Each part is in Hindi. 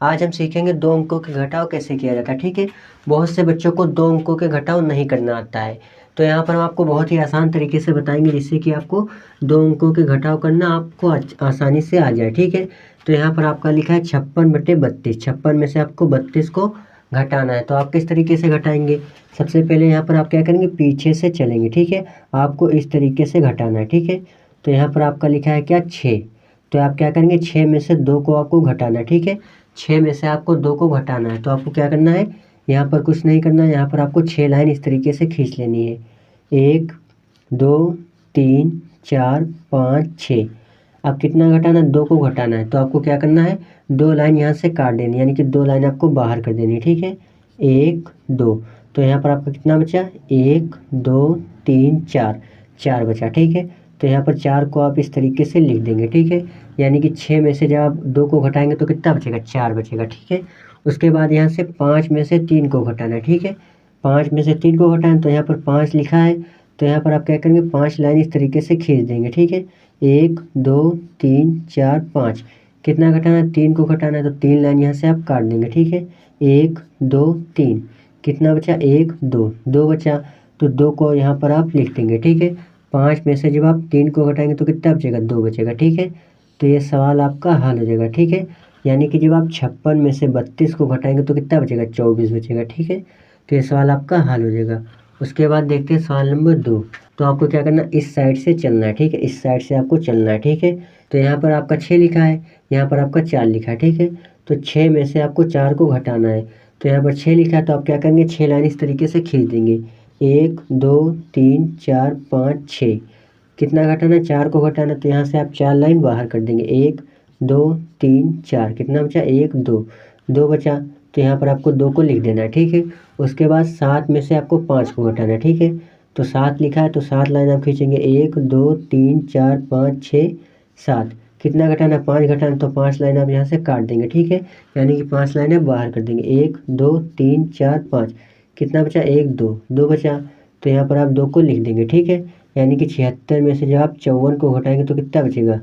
आज हम सीखेंगे 2 अंकों के घटाव कैसे किया जाता है। ठीक है, बहुत से बच्चों को 2 अंकों के घटाव नहीं करना आता है, तो यहाँ पर हम आपको बहुत ही आसान तरीके से बताएंगे जिससे कि आपको 2 अंकों के घटाव करना आपको आसानी से आ जाए। ठीक है, तो यहाँ पर आपका लिखा है 56/32। 56 में से आपको 32 को घटाना है, तो आप किस तरीके से घटाएंगे। सबसे पहले यहाँ पर आप क्या करेंगे, पीछे से चलेंगे। ठीक है, आपको इस तरीके से घटाना है। ठीक है, तो यहाँ पर आपका लिखा है क्या 6, तो आप क्या करेंगे 6 में से 2 को आपको घटाना है। ठीक है, 6 में से आपको 2 को घटाना है, तो आपको क्या करना है, यहाँ पर कुछ नहीं करना है, यहाँ पर आपको 6 लाइन इस तरीके से खींच लेनी है। 1 2 3 4 5 6। अब कितना घटाना है, 2 को घटाना है, तो आपको क्या करना है, 2 लाइन यहाँ से काट देनी, यानी कि 2 लाइन आपको बाहर कर देनी है। ठीक है, 1 2, तो यहाँ पर आपका कितना बचा, 1 2 3 4, 4 बचा। ठीक है, तो यहाँ पर 4 को आप इस तरीके से लिख देंगे। ठीक है, यानी कि 6 में से जब आप 2 को घटाएंगे तो कितना बचेगा, 4 बचेगा। ठीक है, उसके बाद यहाँ से 5 में से 3 को घटाना है। ठीक है, 5 में से 3 को घटाएं तो यहाँ पर 5 लिखा है, तो यहाँ पर आप क्या करेंगे, 5 लाइन इस तरीके से खींच देंगे। ठीक है, 1 2 3 4 5, कितना घटाना है, 3 को घटाना है, तो 3 लाइन यहाँ से आप काट देंगे। ठीक है, 1 2 3, कितना बचा, 1 2, 2 बचा, तो 2 को यहाँ पर आप लिख देंगे। ठीक है, 5 में से जब आप 3 को घटाएंगे तो कितना बचेगा, 2 बचेगा। ठीक है, तो ये सवाल आपका हल हो जाएगा। ठीक है, यानी कि जब आप 56 में से 32 को घटाएंगे तो कितना बचेगा, 24 बचेगा। ठीक है, तो ये सवाल आपका हल हो जाएगा। उसके बाद देखते हैं सवाल नंबर 2। तो आपको क्या करना, इस साइड से चलना है। ठीक है, इस साइड से आपको चलना है। ठीक है, तो यहाँ पर आपका 6 लिखा है, यहाँ पर आपका 4 लिखा है। ठीक है, तो 6 में से आपको 4 को घटाना है, तो यहाँ पर 6 लिखा है, तो आप क्या करेंगे, 6 लाइन इस तरीके से खींच देंगे। 1 2 3 4 5 6, कितना घटाना है, 4 को घटाना, तो यहाँ से आप 4 लाइन बाहर कर देंगे। 1 2 3 4, कितना बचा, 1 2, 2 बचा, तो यहाँ पर आपको 2 को लिख देना है। ठीक है, उसके बाद 7 में से आपको 5 को घटाना है। ठीक है, तो 7 लिखा है, तो 7 लाइन आप खींचेंगे। 1 2 3 4 5 6 7, कितना घटाना, 5 घटाना, तो 5 लाइन आप यहाँ से काट देंगे। ठीक है, यानी कि 5 लाइन आप बाहर कर देंगे। 1 2 3 4 5, कितना बचा, 1 2, 2 बचा, तो यहाँ पर आप 2 को लिख देंगे। ठीक है, यानी कि 76 में से जब आप 54 को घटाएंगे तो कितना बचेगा,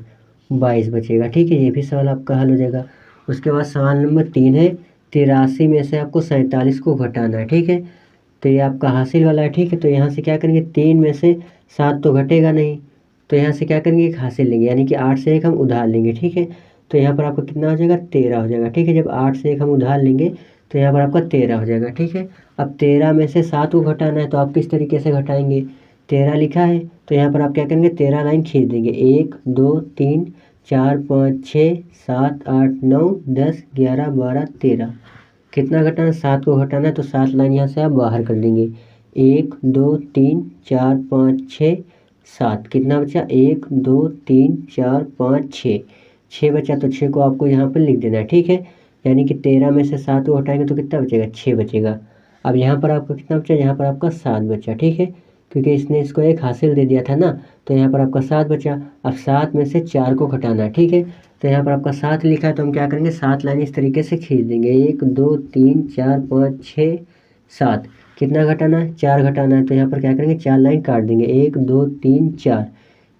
22 बचेगा। ठीक है, ये भी सवाल आपका हल हो जाएगा। उसके बाद सवाल नंबर 3 है, 83 में से आपको 47 को घटाना है। ठीक है, तो ये आपका हासिल वाला है। ठीक है, तो यहाँ से क्या करेंगे, 3 में से 7 तो घटेगा नहीं, तो यहाँ से क्या करेंगे, एक हासिल लेंगे, यानी कि 8 से 1 हम उधार लेंगे। ठीक है, तो यहाँ पर आपका कितना हो जाएगा, 13 हो जाएगा। ठीक है, जब 8 से 1 हम उधार लेंगे तो यहाँ पर आपका 13 हो जाएगा। ठीक है, अब 13 में से 7 को घटाना है, तो आप किस तरीके से घटाएंगे, 13 लिखा है, तो यहाँ पर आप क्या करेंगे, 13 लाइन खींच देंगे। 1 2 3 4 5 6 7 8 9 10 11 12 13, कितना घटाना, 7 को घटाना है, तो 7 लाइन यहाँ से आप बाहर कर देंगे। 1 2 3 4 5 6 7, कितना बचा, 1 2 3 4 5 6, 6 बचा, तो 6 को आपको यहाँ पर लिख देना है। ठीक है, यानी कि 13 में से 7 को हटाएंगे तो कितना बचेगा, 6 बचेगा। अब यहाँ पर आपका कितना बचा, यहाँ पर आपका 7 बचा। ठीक है, क्योंकि इसने इसको एक हासिल दे दिया था ना, तो यहाँ पर आपका 7 बचा। अब 7 में से 4 को घटाना है। ठीक है, तो यहाँ पर आपका 7 लिखा है, तो हम क्या करेंगे, 7 लाइन इस तरीके से खींच देंगे। 1 2 3 4 5 6 7, कितना घटाना है, 4 घटाना है, तो यहाँ पर क्या करेंगे, 4 लाइन काट देंगे। 1 2 3 4,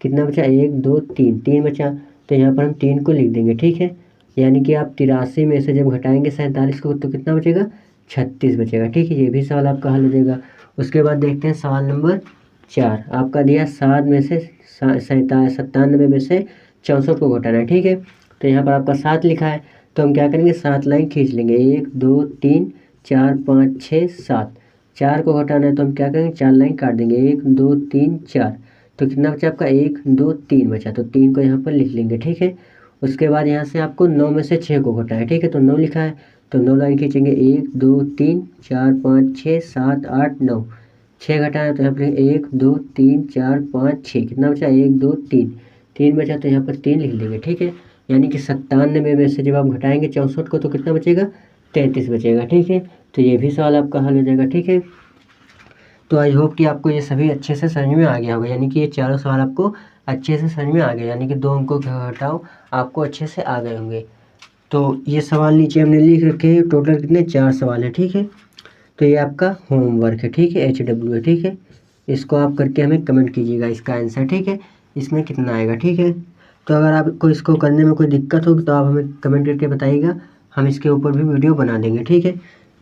कितना बचा, 1 2 3, 3 बचा, तो यहाँ पर हम 3 को लिख देंगे। ठीक है, यानी कि आप 83 में से जब घटाएंगे 47 को तो कितना बचेगा, 36 बचेगा। ठीक है, ये भी सवाल आपका हल हो जाएगा। उसके बाद देखते हैं सवाल नंबर 4। आपका दिया 7 में से 97 में से 64 को घटाना है। ठीक है, तो यहाँ पर आपका 7 लिखा है, तो हम क्या करेंगे, 7 लाइन खींच लेंगे। 1 2 3 4 5 6 7, 4 को घटाना है, तो हम क्या करेंगे, 4 लाइन काट देंगे। 1 2 3 4, तो कितना बचा आपका, 1 2 3 बचा, तो 3 को यहाँ पर लिख लेंगे। ठीक है, उसके बाद यहाँ से आपको 9 में से 6 को घटाना है। ठीक है, तो 9 लिखा है, तो 9 लाइन खींचेंगे। 1 2 3 4 5 6 7 8 9, 6 घटाना है, तो यहाँ पर 1 2 3 4 5 6, कितना बचा, 1 2 3, 3 बचा, तो यहाँ पर 3 लिख देंगे। ठीक है, यानी कि 97 में से जब आप घटाएंगे 64 को तो कितना बचेगा, 33 बचेगा। ठीक है, तो ये भी सवाल आपका हल हो जाएगा। ठीक है, तो आई होप कि आपको ये सभी अच्छे से समझ में आ गया होगा, यानी कि ये चारों सवाल आपको अच्छे से समझ में आ गए, यानी कि 2 अंकों के घटाव आपको अच्छे से आ गए होंगे। तो ये सवाल नीचे हमने लिख रखे हैं, टोटल कितने, 4 सवाल हैं। ठीक है, तो ये आपका होमवर्क है। ठीक है, HW है। ठीक है, इसको आप करके हमें कमेंट कीजिएगा इसका आंसर। ठीक है, इसमें कितना आएगा। ठीक है, तो अगर आपको इसको करने में कोई दिक्कत होगी तो आप हमें कमेंट करके बताइएगा, हम इसके ऊपर भी वीडियो बना देंगे, ठीक है।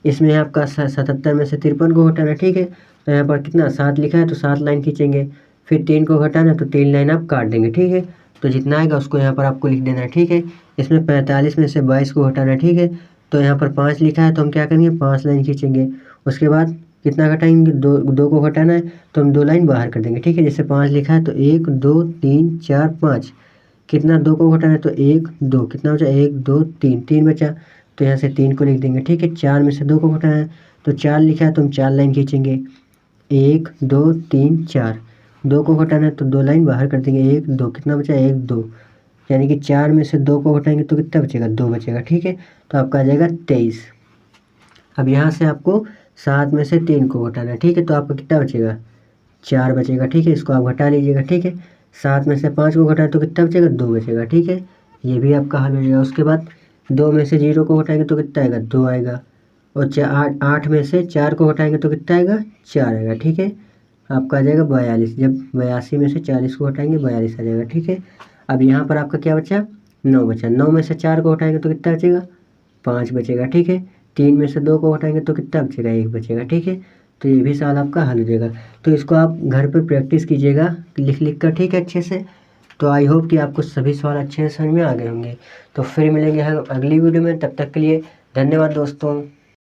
इसमें आपका 77 में से 53 को घटाना, ठीक है। तो यहाँ पर कितना 7 लिखा है तो 7 लाइन खींचेंगे, फिर 3 को घटाना तो 3 लाइन आप काट देंगे, ठीक है। तो जितना आएगा उसको यहाँ पर आपको लिख देना है, ठीक है। इसमें 45 में से 22 को घटाना है, ठीक है। तो यहाँ पर 5 लिखा है तो हम क्या करेंगे 5 लाइन खींचेंगे। उसके बाद कितना घटाएंगे, दो को घटाना है तो हम 2 लाइन बाहर कर देंगे, ठीक है। जैसे 5 लिखा है तो 1 2 3 4 5, कितना 2 को घटाना है तो 1 2, कितना बचा 1 2 3, 3 बचा तो यहाँ से 3 को लिख देंगे, ठीक है। 4 में से 2 को घटाना है तो 4 लिखा है तो हम 4 लाइन खींचेंगे, 1 2 3 4। 2 को घटाना है तो 2 लाइन बाहर कर देंगे, 1 2, कितना बचा 1 2, यानी कि 4 में से 2 को घटाएंगे तो कितना बचेगा 2 बचेगा, ठीक है। तो आपका आ जाएगा 23। अब यहाँ से आपको 7 में से 3 को घटाना है, ठीक है। तो आपका कितना बचेगा 4 बचेगा, ठीक है। इसको आप घटा लीजिएगा, ठीक है। 7 में से 5 को घटाए तो कितना बचेगा 2 बचेगा, ठीक है। ये भी आपका हल हो जाएगा। उसके बाद 2 में से 0 को घटाएंगे तो कितना आएगा 2 आएगा, और 8 में से 4 को घटाएंगे तो कितना आएगा 4 आएगा, ठीक है। आपका आ जाएगा 42। जब 82 में से 40 को घटाएंगे 42 आ जाएगा, ठीक है। अब यहाँ पर आपका क्या बचा 9 बचा। 9 में से 4 को घटाएंगे तो कितना बचेगा 5 बचेगा, ठीक है। 3 में से 2 को घटाएंगे तो कितना बचेगा 1 बचेगा, ठीक है। तो ये भी सवाल आपका हल हो जाएगा। तो इसको आप घर पर प्रैक्टिस कीजिएगा लिख कर, ठीक है, अच्छे से। तो आई होप कि आपको सभी सवाल अच्छे से समझ में आ गए होंगे। तो फिर मिलेंगे हम अगली वीडियो में, तब तक के लिए धन्यवाद दोस्तों।